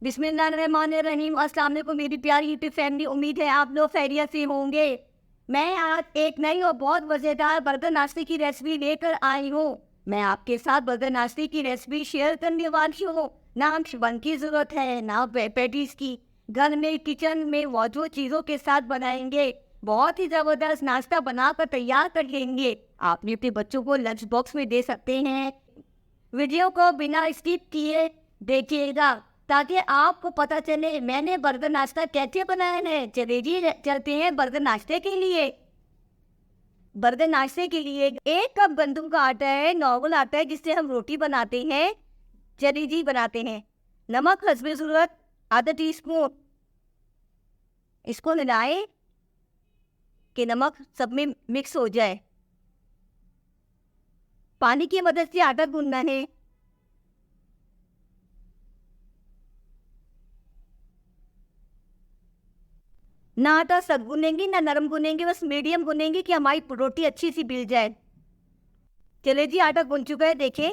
बिस्मिल्लाहिर्रहमानिर्रहीम। अस्सलाम वालेकुम मेरी प्यारी यूट्यूब फैमिली, उम्मीद है आप लोग खैरियत से होंगे। मैं आज एक नई और बहुत मज़ेदार बर्गर नाश्ते की रेसिपी लेकर आई हूँ। मैं आपके साथ बर्गर नाश्ते की रेसिपी शेयर करने वाली हूँ। ना बन की ज़रूरत है ना पैटीज की, घर में किचन में मौजूद चीज़ों के साथ बनाएंगे। बहुत ही ज़बरदस्त नाश्ता बनाकर तैयार कर लेंगे। आप भी अपने बच्चों को लंच बॉक्स में दे सकते हैं। वीडियो को बिना स्किप किए देखिएगा ताकि आपको पता चले मैंने बर्गर नाश्ता कैसे बनाया है। चलिए जी चलते हैं बर्गर नाश्ते के लिए। बर्गर नाश्ते के लिए 1 कप गंदम का आटा है, नॉर्मल आटा है जिससे हम रोटी बनाते हैं। चलिए जी बनाते हैं। नमक हस्बे ज़रूरत आधा टीस्पून। इसको मिलाएं कि नमक सब में मिक्स हो जाए। पानी की मदद से आटा गूंदना है। ना आटा सख्त गूनेंगे ना नरम गूनेंगे, बस मीडियम गूनेंगे कि हमारी रोटी अच्छी सी मिल जाए। चले जी आटा गूंद चुका है, देखें।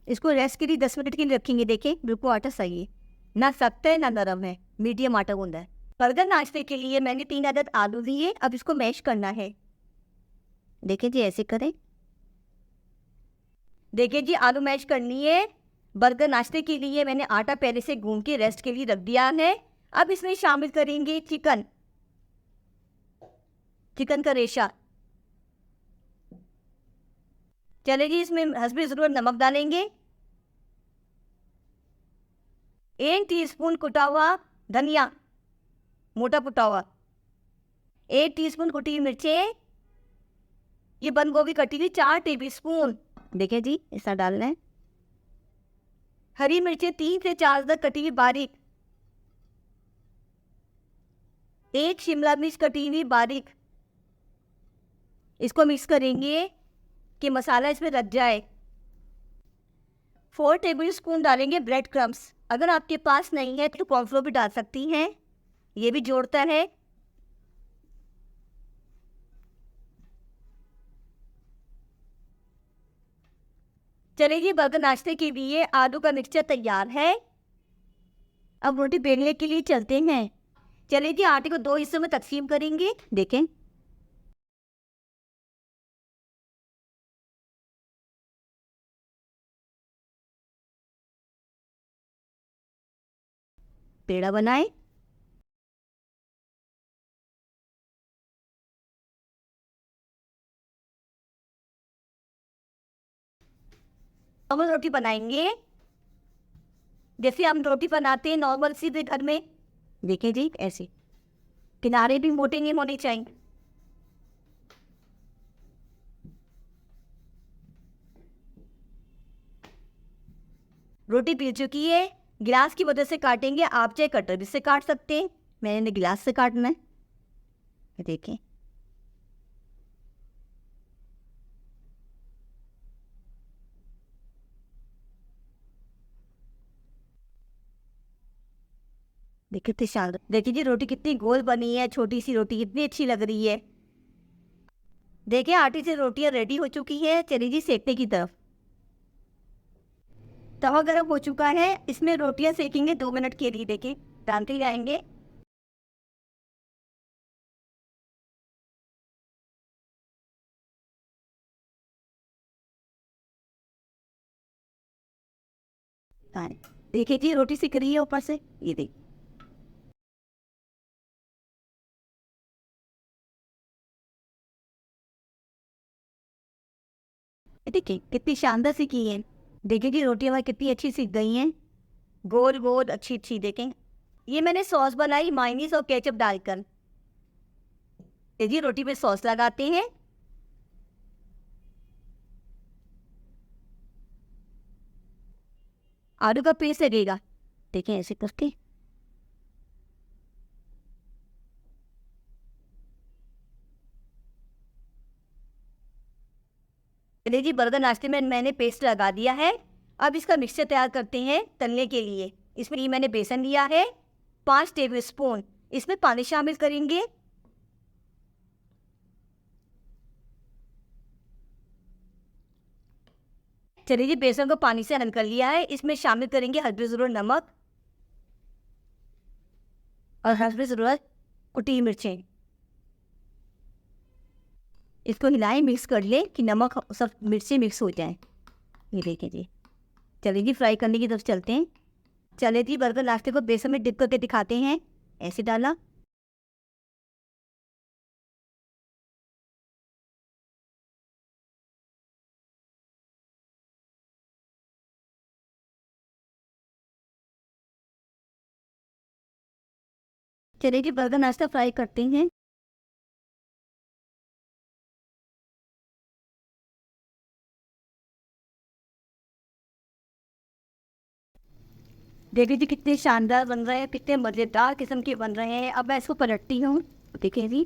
इसको रेस्ट के लिए 10 मिनट के लिए रखेंगे। देखें बिल्कुल आटा सही है, ना सख्त है ना नरम है, मीडियम आटा गूंदा है। बर्गर नाश्ते के लिए मैंने 3 अदद आलू लिए। अब इसको मैश करना है। देखें जी ऐसे करें। देखिए जी आलू मैश करनी है। बर्गर नाश्ते के लिए मैंने आटा पहले से गूंद के रेस्ट के लिए रख दिया है। अब इसमें शामिल करेंगे चिकन का रेशा। चले जी इसमें हस्बे ज़रूरत नमक डालेंगे। 1 टीस्पून कुटा हुआ धनिया, मोटा कुटा हुआ। 1 टीस्पून कुटी हुई मिर्चें। ये बंद गोभी कटी हुई 4 टेबलस्पून। देखिए जी ऐसा डालना है। हरी मिर्चें 3 से 4 अदद कटी हुई बारीक। 1 शिमला मिर्च कटी हुई बारीक। इसको मिक्स करेंगे कि मसाला इसमें रच जाए। 4 टेबलस्पून डालेंगे ब्रेड क्रम्स। अगर आपके पास नहीं है तो कॉर्नफ्लोर भी डाल सकती हैं, ये भी जोड़ता है। चलिए जी बर्गर नाश्ते के लिए आलू का मिक्सचर तैयार है। अब रोटी बेलने के लिए चलते हैं। चलिए जी आटे को 2 हिस्सों में तकसीम करेंगे। देखें पेड़ा बनाएं। नॉर्मल रोटी बनाएंगे जैसे हम रोटी बनाते हैं नॉर्मल सीधे घर में। देखें जी ऐसे, किनारे भी मोटे नहीं होने चाहिए। रोटी पिल चुकी है। गिलास की मदद से काटेंगे, आप चाहे कटर भी से काट सकते हैं, मैंने गिलास से काटना है। देखें देखिए कितनी शानदार, देखिए जी रोटी कितनी गोल बनी है। छोटी सी रोटी कितनी अच्छी लग रही है। देखिए आटे से रोटियां रेडी हो चुकी है। चलिए जी सेकने की तरफ। तवा गर्म हो चुका है, इसमें रोटियां सेकेंगे 2 मिनट के लिए। देखिए डालते जाएंगे। देखिए जी रोटी सिक रही है ऊपर से, ये देखिए। देखिए कितनी शानदार सी की है। देखिए जी रोटी हमारी कितनी अच्छी सिक गई हैं, गोल गोल अच्छी अच्छी। देखें ये मैंने सॉस बनाई मायोनीज और केचप डालकर। ये जी रोटी पे सॉस लगाते हैं। आलू का पेस्ट लगेगा। देखें ऐसे करके। चलिए जी बर्गर नाश्ते में मैंने पेस्ट लगा दिया है। अब इसका मिक्सचर तैयार करते हैं तलने के लिए। इसमें ये मैंने बेसन लिया है 5 टेबलस्पून। इसमें पानी शामिल करेंगे। चलिए जी, बेसन को पानी से हल कर लिया है। इसमें शामिल करेंगे हल्दी ज़रूर नमक और हल्दी ज़रूरत कुटी मिर्चें। इसको हिलाएं, मिक्स कर लें कि नमक सब मिर्चें मिक्स हो जाएं। ये देखिए जी। चलिए जी, फ्राई करने की तरफ चलते हैं। चलिए जी, बर्गर नाश्ते को बेसन में डिप करके दिखाते हैं। ऐसे डाला, चलिए जी, बर्गर नाश्ता फ्राई करते हैं। देखिए जी, कितने शानदार बन रहे हैं, कितने मज़ेदार किस्म के बन रहे हैं। अब मैं इसको पलटती हूँ। देखिए जी,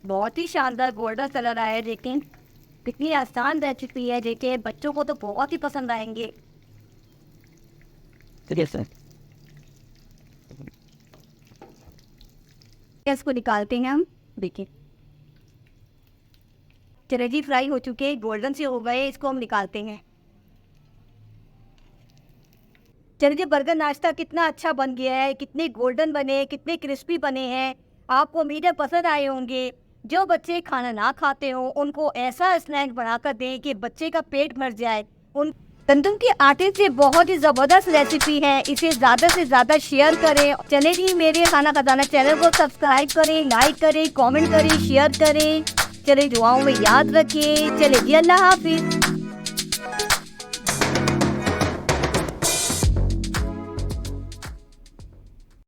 बहुत ही शानदार गोल्डन कलर आया है। देखें कितनी आसान रेसिपी है। देखिए बच्चों को तो बहुत ही पसंद आएंगे। इसको निकालते हैं हम। देखिए, चलिए जी, फ्राई हो चुके हैं, गोल्डन से हो गए। इसको हम निकालते हैं। चलिए जी, बर्गर नाश्ता कितना अच्छा बन गया है, कितने गोल्डन बने, कितने क्रिस्पी बने हैं। आपको उम्मीद है पसंद आए होंगे। जो बच्चे खाना ना खाते हो उनको ऐसा स्नैक बनाकर दें कि बच्चे का पेट भर जाए। उन गंदम के आटे से बहुत ही ज़बरदस्त रेसिपी है। इसे ज़्यादा से ज़्यादा शेयर करें। चलिए जी, मेरे खाना खजाना चैनल को सब्सक्राइब करें, लाइक करें, कमेंट करें, शेयर करें। चलिए, दुआओं में याद रखें। चलिए जी, अल्लाह हाफिज़।